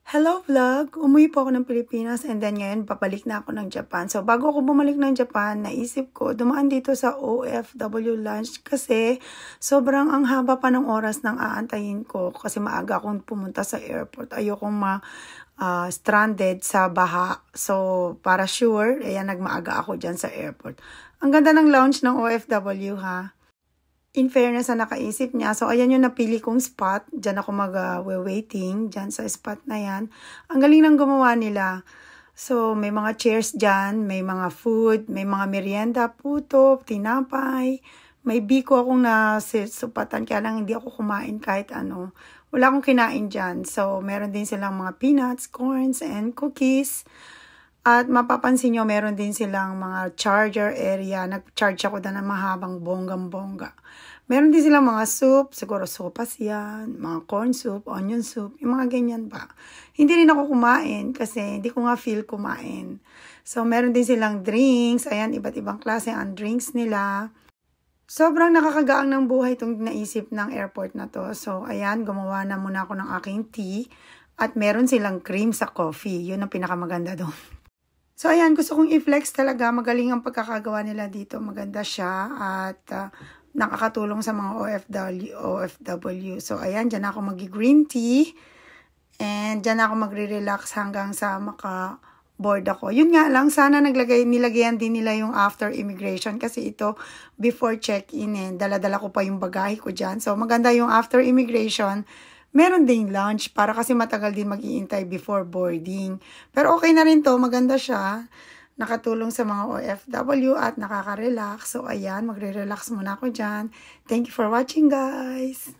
Hello vlog! Umuwi po ako ng Pilipinas and then ngayon papalik na ako ng Japan. So bago ako bumalik ng Japan, naisip ko dumaan dito sa OFW lunch kasi sobrang ang haba pa ng oras nang aantayin ko kasi maaga akong pumunta sa airport. Ayokong stranded sa baha. So para sure, ayan nagmaaga ako dyan sa airport. Ang ganda ng lounge ng OFW ha. In fairness na nakaisip niya. So, ayan yung napili kong spot. Diyan ako mag-waiting. Diyan sa spot na yan. Ang galing ng gumawa nila. So, may mga chairs diyan. May mga food. May mga merienda, puto, tinapay. May biko akong nasupatan. Kaya lang hindi ako kumain kahit ano. Wala akong kinain diyan. So, meron din silang mga peanuts, corns, and cookies. At mapapansin nyo, meron din silang mga charger area. Nag-charge ako na ng mahabang bonggang-bongga. Meron din silang mga soup. Siguro sopas yan. Mga corn soup, onion soup. Yung mga ganyan pa. Hindi rin ako kumain kasi hindi ko nga feel kumain. So, meron din silang drinks. Ayan, iba't ibang klase ang drinks nila. Sobrang nakakagaang ng buhay itong naisip ng airport na to. So, ayan, gumawa na muna ako ng aking tea. At meron silang cream sa coffee. Yun ang pinakamaganda doon. So, ayan, gusto kong i-flex talaga. Magaling ang pagkakagawa nila dito. Maganda siya at nakakatulong sa mga OFW. So, ayan, dyan ako mag-green tea. And dyan ako magre-relax hanggang sa maka-board ako. Yun nga lang, sana nilagayan din nila yung after immigration. Kasi ito, before check-in, dala-dala ko pa yung bagahe ko dyan. So, maganda yung after immigration. Meron ding lunch para kasi matagal din mag-iintay before boarding. Pero okay na rin to, maganda siya. Nakatulong sa mga OFW at nakaka-relax. So ayan, magre-relax muna ako dyan. Thank you for watching guys!